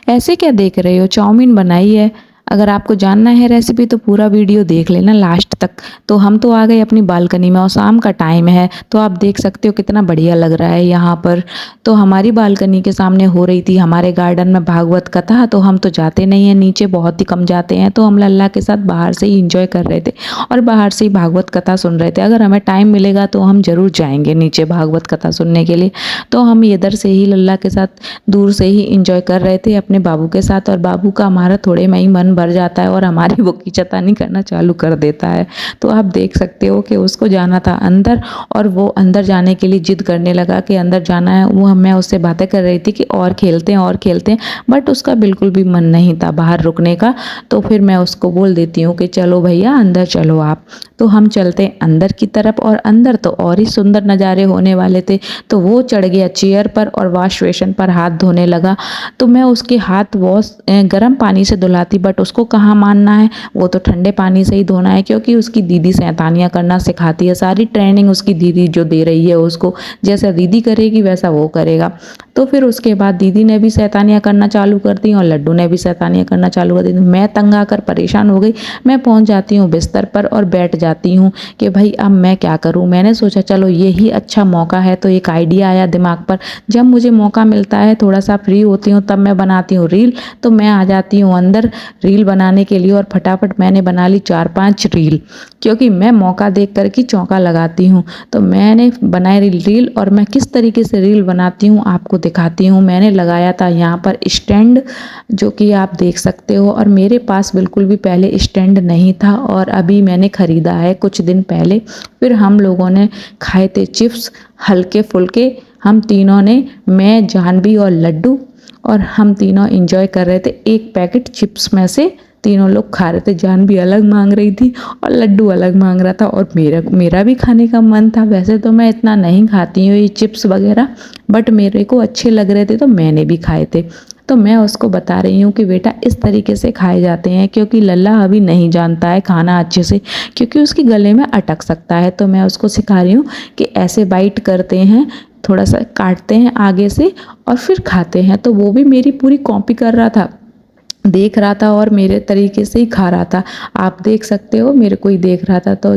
ऐसे क्या देख रहे हो, चाउमीन बनाई है। अगर आपको जानना है रेसिपी तो पूरा वीडियो देख लेना लास्ट तक। तो हम तो आ गए अपनी बालकनी में और शाम का टाइम है, तो आप देख सकते हो कितना बढ़िया लग रहा है यहाँ पर। तो हमारी बालकनी के सामने हो रही थी हमारे गार्डन में भागवत कथा। तो हम तो जाते नहीं हैं नीचे, बहुत ही कम जाते हैं, तो हम लल्ला के साथ बाहर से ही इंजॉय कर रहे थे और बाहर से ही भागवत कथा सुन रहे थे। अगर हमें टाइम मिलेगा तो हम जरूर जाएंगे नीचे भागवत कथा सुनने के लिए। तो हम इधर से ही लल्ला के साथ दूर से ही इंजॉय कर रहे थे अपने बाबू के साथ, और बाबू का हमारा थोड़े में ही मन भर जाता है और हमारी वो खींचतानी करना चालू कर देता है। तो आप देख सकते हो कि उसको जाना था अंदर और वो अंदर जाने के लिए जिद करने लगा कि अंदर जाना है। वो मैं उससे बातें कर रही थी कि और खेलते हैं और खेलते हैं, बट उसका बिल्कुल भी मन नहीं था बाहर रुकने का। तो फिर मैं उसको बोल देती हूँ कि चलो भैया अंदर चलो आप। तो हम चलते हैं अंदर की तरफ, और अंदर तो और ही सुंदर नज़ारे होने वाले थे। तो वो चढ़ गया चेयर पर और वॉश बेसिन पर हाथ धोने लगा। तो मैं उसके हाथ गर्म पानी से धुलाती, बट उसको कहाँ मानना है, वो तो ठंडे पानी से ही धोना है, क्योंकि उसकी दीदी शैतानियाँ करना सिखाती है। सारी ट्रेनिंग उसकी दीदी जो दे रही है उसको, जैसा दीदी करेगी वैसा वो करेगा। तो फिर उसके बाद दीदी ने भी शैतानियाँ करना चालू कर दी और लड्डू ने भी शैतानियाँ करना चालू कर दी। मैं तंग आकर परेशान हो गई। मैं पहुंच जाती हूँ बिस्तर पर और बैठ जाती हूँ कि भाई अब मैं क्या करूँ। मैंने सोचा चलो यही अच्छा मौका है, तो एक आइडिया आया दिमाग पर। जब मुझे मौका मिलता है, थोड़ा सा फ्री होती हूँ, तब मैं बनाती हूँ रील। तो मैं आ जाती हूँ अंदर रील बनाने के लिए और फटाफट मैंने बना ली 4-5 रील, क्योंकि मैं मौका देख कर के चौंका लगाती हूँ। तो मैंने बनाई रील, और मैं किस तरीके से रील बनाती हूँ आपको दिखाती हूँ। मैंने लगाया था यहाँ पर स्टैंड, जो कि आप देख सकते हो, और मेरे पास बिल्कुल भी पहले स्टैंड नहीं था और अभी मैंने ख़रीदा है कुछ दिन पहले। फिर हम लोगों ने खाए थे चिप्स हल्के फुल्के, हम तीनों ने, मैं जानवी और लड्डू, और हम तीनों एंजॉय कर रहे थे। एक पैकेट चिप्स में से तीनों लोग खा रहे थे। जानवी अलग मांग रही थी और लड्डू अलग मांग रहा था, और मेरा भी खाने का मन था। वैसे तो मैं इतना नहीं खाती हूँ ये चिप्स वगैरह, बट मेरे को अच्छे लग रहे थे तो मैंने भी खाए थे। तो मैं उसको बता रही हूँ कि बेटा इस तरीके से खाए जाते हैं, क्योंकि लल्ला अभी नहीं जानता है खाना अच्छे से, क्योंकि उसके गले में अटक सकता है। तो मैं उसको सिखा रही हूँ कि ऐसे बाइट करते हैं, थोड़ा सा काटते हैं आगे से और फिर खाते हैं। तो वो भी मेरी पूरी कॉपी कर रहा था, देख रहा था और मेरे तरीके से ही खा रहा था। आप देख सकते हो मेरे को ही देख रहा था, तो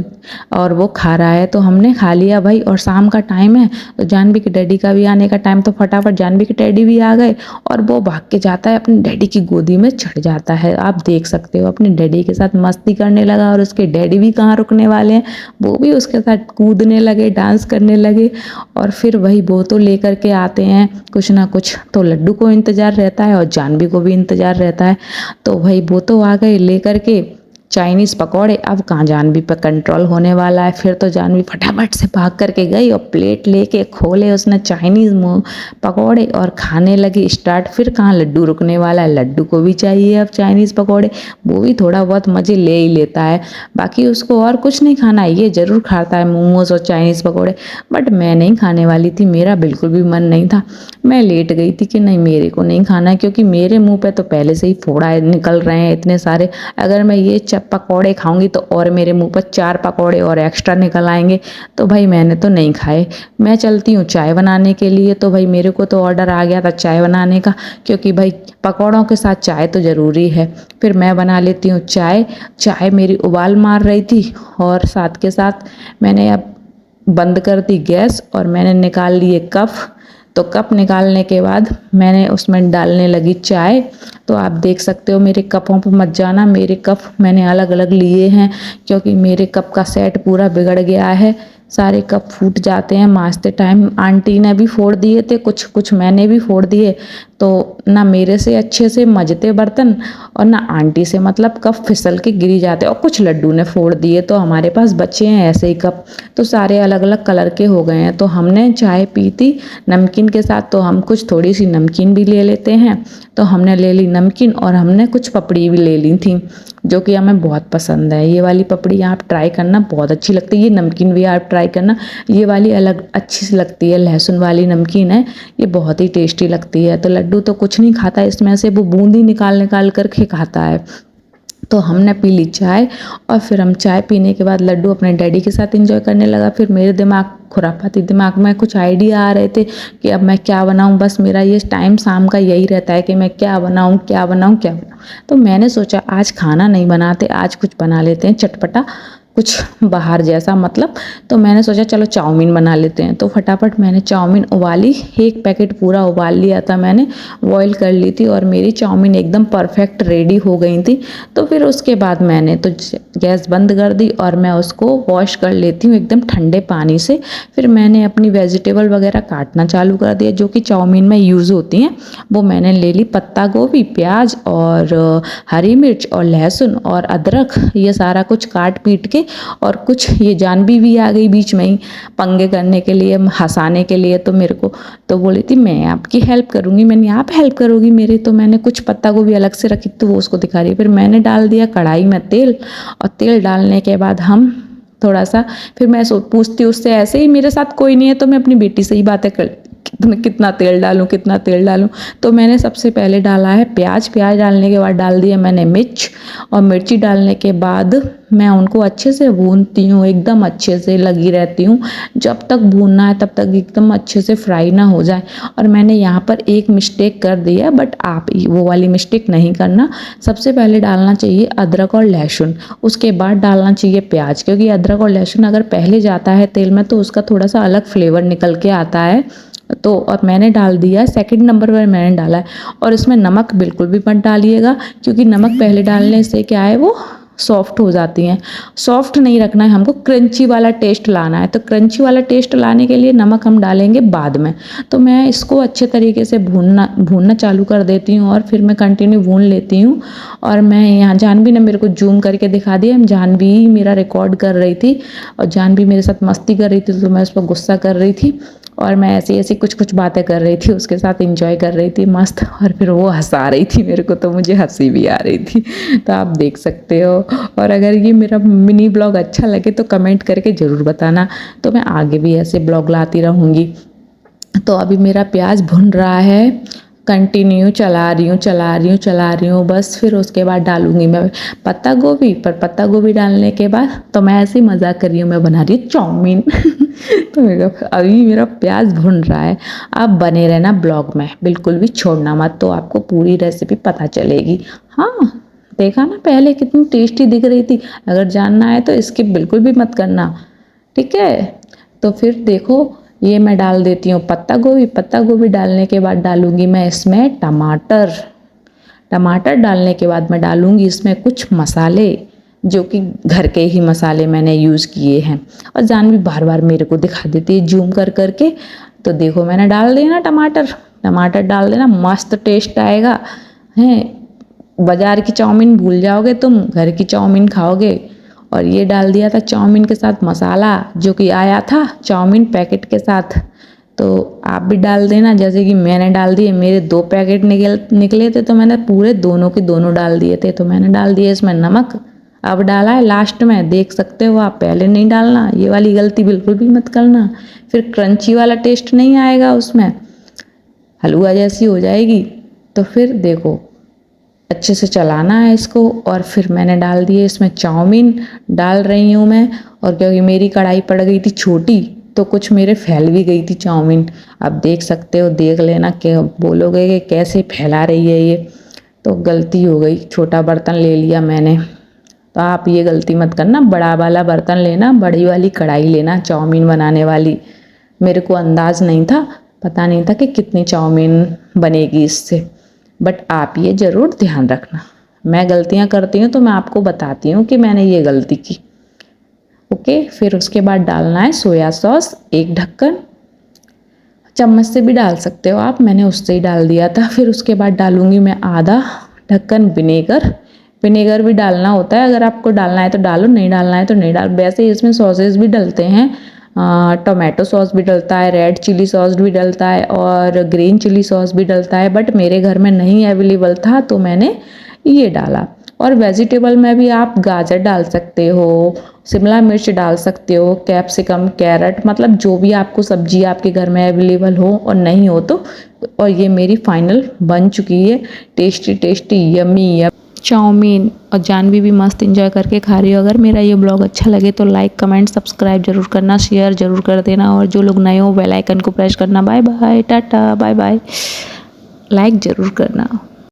और वो खा रहा है। तो हमने खा लिया भाई, और शाम का टाइम है तो जानवी के डैडी का भी आने का टाइम, तो फटाफट जानवी के डैडी भी आ गए और वो भाग के जाता है अपने डैडी की गोदी में चढ़ जाता है। आप देख सकते हो अपने डैडी के साथ मस्ती करने लगा, और उसके डैडी भी कहाँ रुकने वाले हैं, वो भी उसके साथ कूदने लगे, डांस करने लगे। और फिर वही वो तो लेकर के आते हैं कुछ ना कुछ, तो लड्डू को इंतज़ार रहता है और जानवी को भी इंतज़ार रहता है। तो भाई वो तो आ गए लेकर के चाइनीज़ पकौड़े। अब कहाँ जानवी पर कंट्रोल होने वाला है। फिर तो जानवी फटाफट से भाग करके गई और प्लेट लेके खोले उसने चाइनीज़ पकौड़े और खाने लगी स्टार्ट। फिर कहाँ लड्डू रुकने वाला है, लड्डू को भी चाहिए अब चाइनीज़ पकौड़े। वो भी थोड़ा बहुत मज़े ले ही लेता है, बाकी उसको और कुछ नहीं खाना है। ये ज़रूर खाता है मोमोज़ और चाइनीज़ पकौड़े, बट मैं नहीं खाने वाली थी, मेरा बिल्कुल भी मन नहीं था। मैं लेट गई थी कि नहीं मेरे को नहीं खाना है, क्योंकि मेरे मुंह पे तो पहले से ही फोड़ा निकल रहे हैं इतने सारे। अगर मैं ये पकौड़े खाऊंगी तो और मेरे मुंह पर 4 पकौड़े और एक्स्ट्रा निकल आएंगे। तो भाई मैंने तो नहीं खाए। मैं चलती हूँ चाय बनाने के लिए। तो भाई मेरे को तो ऑर्डर आ गया था चाय बनाने का, क्योंकि भाई पकौड़ों के साथ चाय तो ज़रूरी है। फिर मैं बना लेती हूँ चाय। चाय मेरी उबाल मार रही थी और साथ के साथ मैंने अब बंद कर दी गैस और मैंने निकाल लिए कप। तो कप निकालने के बाद मैंने उसमें डालने लगी चाय। तो आप देख सकते हो मेरे कपों पर मत जाना, मेरे कप मैंने अलग अलग लिए हैं, क्योंकि मेरे कप का सेट पूरा बिगड़ गया है। सारे कप फूट जाते हैं मांजते टाइम। आंटी ने भी फोड़ दिए थे कुछ कुछ, मैंने भी फोड़ दिए। तो ना मेरे से अच्छे से मजते बर्तन और ना आंटी से, मतलब कप फिसल के गिरी जाते, और कुछ लड्डू ने फोड़ दिए। तो हमारे पास बचे हैं ऐसे ही कप, तो सारे अलग अलग कलर के हो गए हैं। तो हमने चाय पी थी नमकीन के साथ, तो हम कुछ थोड़ी सी नमकीन भी ले लेते हैं। तो हमने ले ली नमकीन और हमने कुछ पपड़ी भी ले ली थी, जो कि हमें बहुत पसंद है। ये वाली पपड़ी आप ट्राई करना, बहुत अच्छी लगती है। ये नमकीन भी आप ट्राई करना, ये वाली अलग अच्छी सी लगती है, लहसुन वाली नमकीन है, ये बहुत ही टेस्टी लगती है। तो लड्डू तो कुछ नहीं खाता इसमें से, वो बूंदी निकाल निकाल कर के खाता है। तो हमने पी ली चाय और फिर हम चाय पीने के बाद लड्डू अपने डैडी के साथ एंजॉय करने लगा। फिर मेरे खुरापाती दिमाग में कुछ आइडिया आ रहे थे कि अब मैं क्या बनाऊं। बस मेरा ये टाइम शाम का यही रहता है कि मैं क्या बनाऊं क्या बनाऊं क्या बनाऊं। तो मैंने सोचा आज खाना नहीं बनाते, आज कुछ बना लेते हैं चटपटा, कुछ बाहर जैसा मतलब। तो मैंने सोचा चलो चाउमीन बना लेते हैं। तो फटाफट मैंने चाउमीन उबाली, एक पैकेट पूरा उबाल लिया था मैंने, बॉईल कर ली थी और मेरी चाउमीन एकदम परफेक्ट रेडी हो गई थी। तो फिर उसके बाद मैंने तो गैस बंद कर दी और मैं उसको वॉश कर लेती हूँ एकदम ठंडे पानी से। फिर मैंने अपनी वेजिटेबल वगैरह काटना चालू कर दिया जो कि चाउमीन में यूज़ होती हैं। वो मैंने ले ली पत्ता गोभी, प्याज और हरी मिर्च और लहसुन और अदरक, ये सारा कुछ काट पीट के। और कुछ ये जानवी भी आ गई बीच में ही पंगे करने के लिए, हंसाने के लिए। तो मेरे को तो बोली थी मैं आपकी हेल्प करूँगी। मैंने आप हेल्प करोगी मेरी? तो मैंने कुछ पत्ता गोभी अलग से रखी तो वो उसको दिखा रही है। फिर मैंने डाल दिया कढ़ाई में तेल और तेल डालने के बाद हम थोड़ा सा, फिर मैं पूछती उससे, ऐसे ही मेरे साथ कोई नहीं है तो मैं अपनी बेटी से ही बातें कर, कितना तेल डालूं कितना तेल डालूं। तो मैंने सबसे पहले डाला है प्याज, प्याज डालने के बाद डाल दिया मैंने मिर्च और मिर्ची डालने के बाद मैं उनको अच्छे से भूनती हूँ, एकदम अच्छे से लगी रहती हूँ जब तक भूनना है तब तक एकदम अच्छे से फ्राई ना हो जाए। और मैंने यहाँ पर एक मिस्टेक कर दी है, बट आप वो वाली मिस्टेक नहीं करना। सबसे पहले डालना चाहिए अदरक और लहसुन, उसके बाद डालना चाहिए प्याज, क्योंकि अदरक और लहसुन अगर पहले जाता है तेल में तो उसका थोड़ा सा अलग फ्लेवर निकल के आता है। तो और मैंने डाल दिया, सेकंड नंबर पर मैंने डाला है। और इसमें नमक बिल्कुल भी मत डालिएगा, क्योंकि नमक पहले डालने से क्या है वो सॉफ्ट हो जाती हैं। सॉफ्ट नहीं रखना है हमको, क्रंची वाला टेस्ट लाना है। तो क्रंची वाला टेस्ट लाने के लिए नमक हम डालेंगे बाद में। तो मैं इसको अच्छे तरीके से भूनना चालू कर देती हूँ और फिर मैं कंटिन्यू भून लेती हूँ। और मैं यहाँ जानवी ने मेरे को जूम करके दिखा दिया, जानवी ही मेरा रिकॉर्ड कर रही थी और जानवी मेरे साथ मस्ती कर रही थी तो मैं उस पर गुस्सा कर रही थी और मैं ऐसी ऐसी कुछ कुछ बातें कर रही थी, उसके साथ एंजॉय कर रही थी मस्त। और फिर वो हंसा रही थी मेरे को तो मुझे हंसी भी आ रही थी। तो आप देख सकते हो। और अगर ये मेरा मिनी ब्लॉग अच्छा लगे तो कमेंट करके ज़रूर बताना, तो मैं आगे भी ऐसे ब्लॉग लाती रहूँगी। तो अभी मेरा प्याज भुन रहा है, कंटिन्यू चला रही हूँ बस। फिर उसके बाद डालूंगी मैं पत्ता गोभी। पर पत्ता गोभी डालने के बाद तो मैं ऐसे ही मजाक कर रही हूँ, मैं बना रही हूँ चाउमीन। तो अभी मेरा प्याज भुन रहा है। आप बने रहना ब्लॉग में, बिल्कुल भी छोड़ना मत, तो आपको पूरी रेसिपी पता चलेगी। हाँ, देखा ना पहले कितनी टेस्टी दिख रही थी। अगर जानना है तो स्किप बिल्कुल भी मत करना, ठीक है। तो फिर देखो ये मैं डाल देती हूँ पत्ता गोभी। पत्ता गोभी डालने के बाद डालूंगी मैं इसमें टमाटर। टमाटर डालने के बाद मैं डालूंगी इसमें कुछ मसाले, जो कि घर के ही मसाले मैंने यूज़ किए हैं। और जानवी बार बार मेरे को दिखा देती है जूम कर करके। तो देखो मैंने डाल दिया ना टमाटर, टमाटर डाल देना, मस्त टेस्ट आएगा। हैं, बाज़ार की चाउमीन भूल जाओगे तुम, घर की चाउमीन खाओगे। और ये डाल दिया था चाउमीन के साथ मसाला, जो कि आया था चाउमीन पैकेट के साथ। तो आप भी डाल देना, जैसे कि मैंने डाल दिए। मेरे 2 पैकेट निकले थे तो मैंने पूरे दोनों के दोनों डाल दिए थे। तो मैंने डाल दिया इसमें नमक, अब डाला है लास्ट में, देख सकते हो आप, पहले नहीं डालना। ये वाली गलती बिल्कुल भी मत करना, फिर क्रंची वाला टेस्ट नहीं आएगा उसमें, हलवा जैसी हो जाएगी। तो फिर देखो अच्छे से चलाना है इसको। और फिर मैंने डाल दिए इसमें चाउमीन, डाल रही हूँ मैं। और क्योंकि मेरी कढ़ाई पड़ गई थी छोटी तो कुछ मेरे फैल भी गई थी चाउमीन। आप देख सकते हो, देख लेना, क्या बोलोगे कि कैसे फैला रही है ये। तो गलती हो गई, छोटा बर्तन ले लिया मैंने। तो आप ये गलती मत करना, बड़ा वाला बर्तन लेना, बड़ी वाली कढ़ाई लेना चाउमीन बनाने वाली। मेरे को अंदाज़ नहीं था, पता नहीं था कि कितनी चाउमीन बनेगी इससे, बट आप ये ज़रूर ध्यान रखना। मैं गलतियाँ करती हूँ तो मैं आपको बताती हूँ कि मैंने ये गलती की। ओके, फिर उसके बाद डालना है सोया सॉस, 1 ढक्कन, चम्मच से भी डाल सकते हो आप, मैंने उससे ही डाल दिया था। फिर उसके बाद डालूंगी मैं आधा ढक्कन विनेगर। विनेगर भी डालना होता है, अगर आपको डालना है तो डालो, नहीं डालना है तो नहीं डाल। वैसे इसमें सॉसेज भी डलते हैं, टोमेटो सॉस भी डलता है, रेड चिली सॉस भी डलता है और ग्रीन चिली सॉस भी डलता है, बट मेरे घर में नहीं अवेलेबल था तो मैंने ये डाला। और वेजिटेबल में भी आप गाजर डाल सकते हो, शिमला मिर्च डाल सकते हो, कैप्सिकम, कैरेट, मतलब जो भी आपको सब्जी आपके घर में अवेलेबल हो और नहीं हो तो। और ये मेरी फाइनल बन चुकी है, टेस्टी टेस्टी यम्मी चाउमीन, और जानवी भी मस्त एंजॉय करके खा रही हो। अगर मेरा ये ब्लॉग अच्छा लगे तो लाइक कमेंट सब्सक्राइब जरूर करना, शेयर जरूर कर देना, और जो लोग नए हो बेल आइकन को प्रेस करना। Bye bye, tata, bye bye, like ज़रूर करना।